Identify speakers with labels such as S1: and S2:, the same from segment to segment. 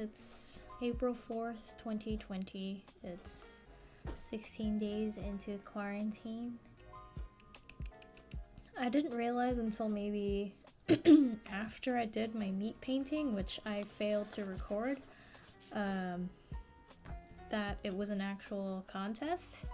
S1: It's April 4th, 2020. It's 16 days into quarantine. I didn't realize until maybe after I did my meat painting, which I failed to record, that it was an actual contest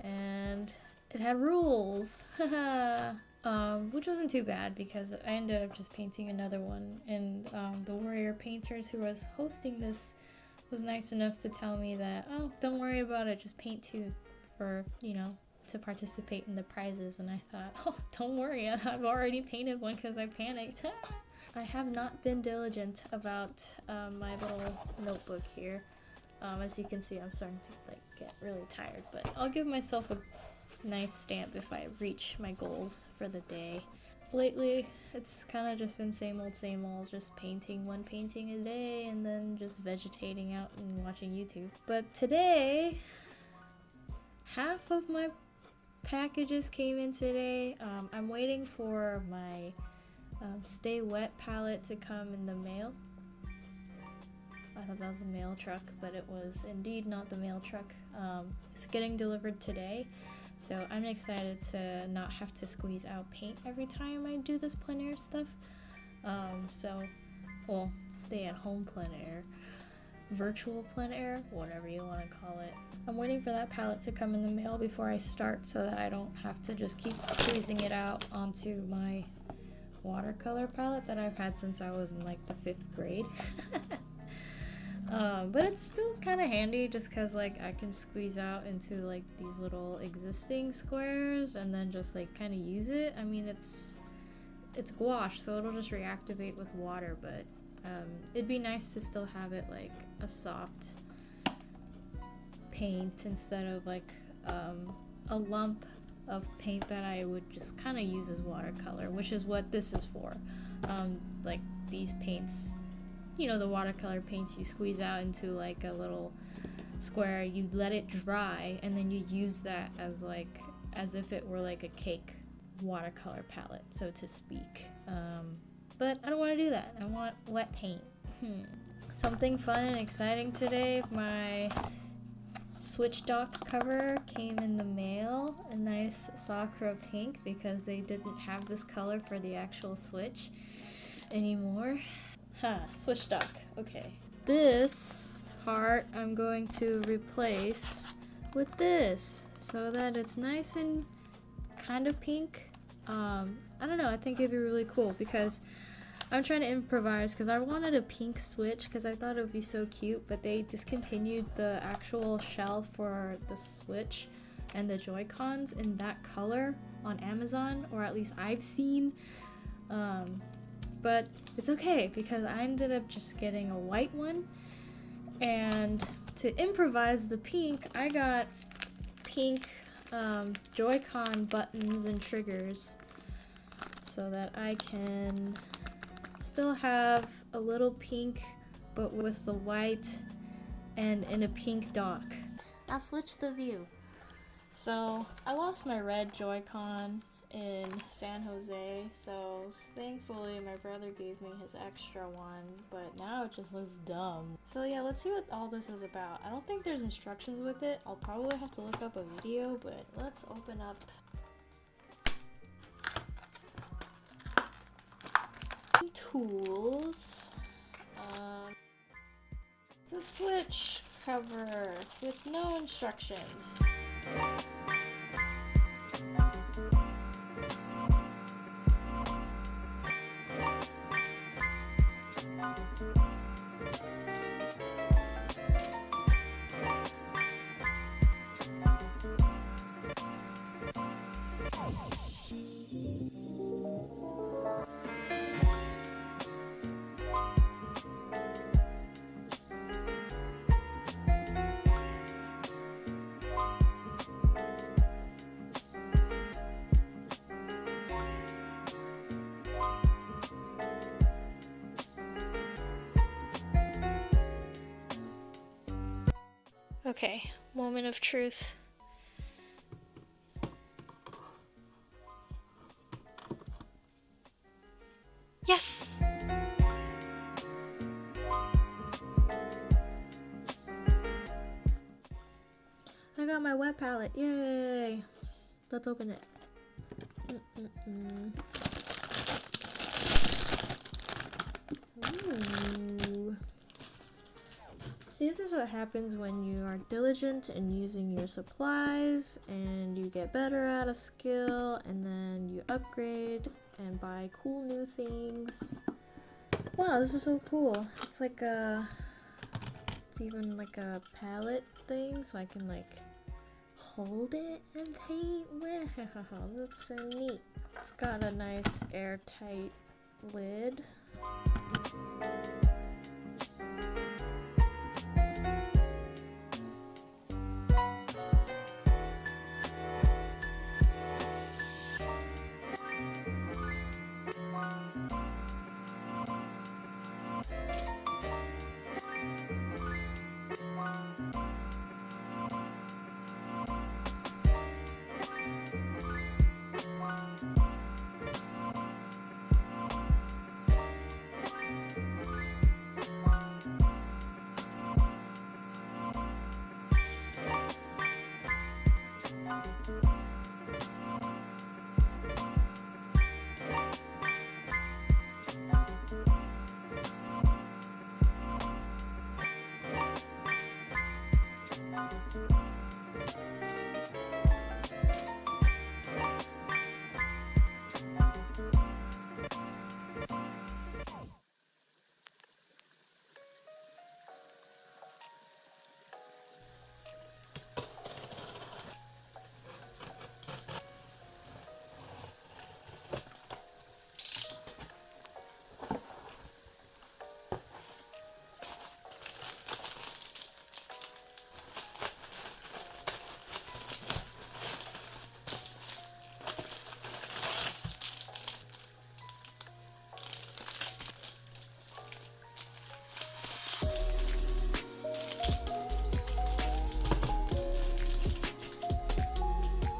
S1: and it had rules. Which wasn't too bad because I ended up just painting another one, and the Warrior Painters who was hosting this was nice enough to tell me that, oh, don't worry about it, just paint two for, to participate in the prizes. And I thought, oh, don't worry, I've already painted one because I panicked. I have not been diligent about my little notebook here. As you can see, I'm starting to get really tired, but I'll give myself a nice stamp if I reach my goals for the day. Lately, it's kind of just been same old, just painting one painting a day and then just vegetating out and watching YouTube. But today, half of my packages came in today. I'm waiting for my Stay Wet palette to come in the mail. I thought that was a mail truck, but it was indeed not the mail truck. It's getting delivered today, so I'm excited to not have to squeeze out paint every time I do this plein air stuff. Stay at home plein air, virtual plein air, whatever you want to call it. I'm waiting for that palette to come in the mail before I start so that I don't have to just keep squeezing it out onto my watercolor palette that I've had since I was in the 5th grade. But it's still kind of handy just because I can squeeze out into these little existing squares and then just kind of use it. I mean, it's gouache, so it'll just reactivate with water, but it'd be nice to still have it a soft paint instead of a lump of paint that I would just kind of use as watercolor, which is what this is for. These paints, the watercolor paints, you squeeze out into a little square, you let it dry, and then you use that as if it were a cake watercolor palette, so to speak. But I don't want to do that. I want wet paint. Something fun and exciting today. My Switch dock cover came in the mail, a nice Sakura pink, because they didn't have this color for the actual Switch anymore. Switch dock. Okay. This part I'm going to replace with this so that it's nice and kind of pink. I don't know, I think it'd be really cool because I'm trying to improvise because I wanted a pink Switch because I thought it would be so cute, but they discontinued the actual shell for the Switch and the Joy-Cons in that color on Amazon, or at least I've seen. But it's okay because I ended up just getting a white one, and to improvise the pink, I got pink Joy-Con buttons and triggers so that I can still have a little pink but with the white and in a pink dock. I'll switch the view. So I lost my red Joy-Con in San Jose, so thankfully my brother gave me his extra one, but now it just looks dumb. So yeah, let's see what all this is about. I don't think there's instructions with it. I'll probably have to look up a video, but let's open up tools. The Switch cover with no instructions. Okay, moment of truth. Yes! got my wet palette. Yay! Let's open it. Ooh. See, this is what happens when you are diligent in using your supplies and you get better at a skill and then you upgrade and buy cool new things. Wow, this is so cool. It's like it's even like a palette thing, so I can like hold it and paint with. That's so neat. It's got a nice airtight lid.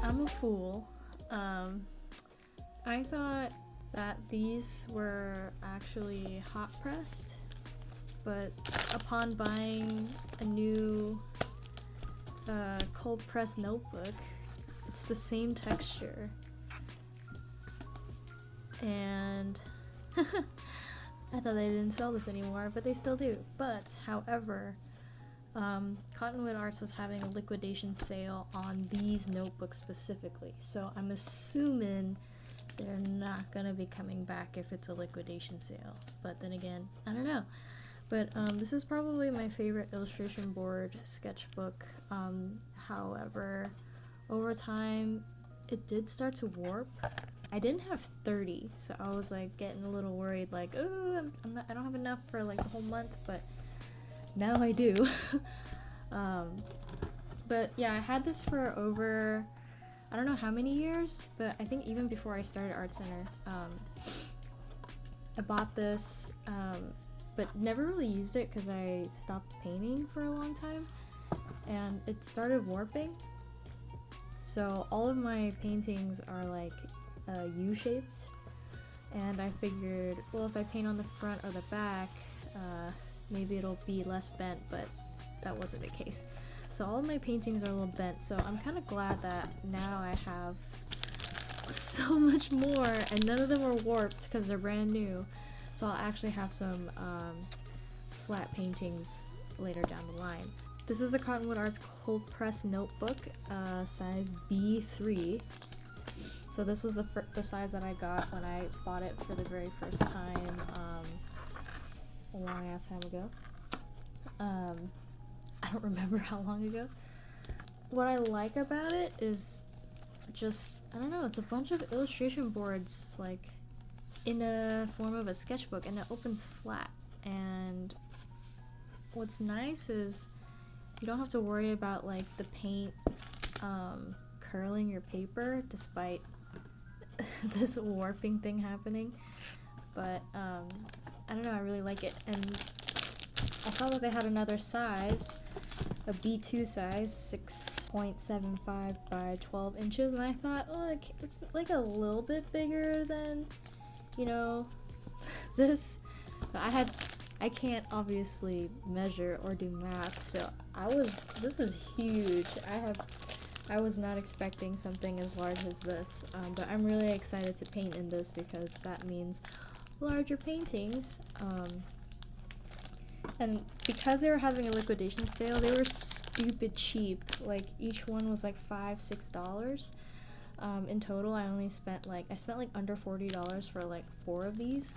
S1: I'm a fool. I thought that these were actually hot pressed, but upon buying a new cold pressed notebook, it's the same texture. And I thought they didn't sell this anymore, but they still do. But however, Cottonwood Arts was having a liquidation sale on these notebooks specifically, so I'm assuming they're not gonna be coming back if it's a liquidation sale. But then again, I don't know. But this is probably my favorite illustration board sketchbook. However, over time it did start to warp. I didn't have 30, so I was like getting a little worried, like, oh, I don't have enough for like a whole month, but now I do. But yeah, I had this for over, I don't know how many years, but I think even before I started Art Center, I bought this, but never really used it because I stopped painting for a long time, and it started warping. So all of my paintings are like U-shaped, and I figured, well, if I paint on the front or the back, maybe it'll be less bent, but that wasn't the case. So all of my paintings are a little bent, so I'm kind of glad that now I have so much more, and none of them are warped because they're brand new. So I'll actually have some flat paintings later down the line. This is the Cottonwood Arts Cold Press Notebook, size B3. So this was the size that I got when I bought it for the very first time, a long ass time ago. I don't remember how long ago. What I like about it is just, I don't know, it's a bunch of illustration boards like in a form of a sketchbook, and it opens flat. And what's nice is you don't have to worry about like the paint curling your paper despite this warping thing happening. But I don't know, I really like it. And I saw that they had another size, a B2 size, 6.75 by 12 inches, and I thought, oh, it's like a little bit bigger than, you know, this. But I had I can't obviously measure or do math, so this is huge. I was not expecting something as large as this, but I'm really excited to paint in this because that means larger paintings. And because they were having a liquidation sale, they were stupid cheap. Like each one was like $5-6. In total, I spent like under $40 for like 4 of these.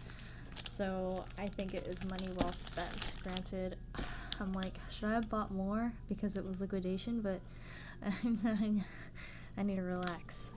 S1: So I think it is money well spent. Granted, I'm like, should I have bought more because it was liquidation? But I need to relax.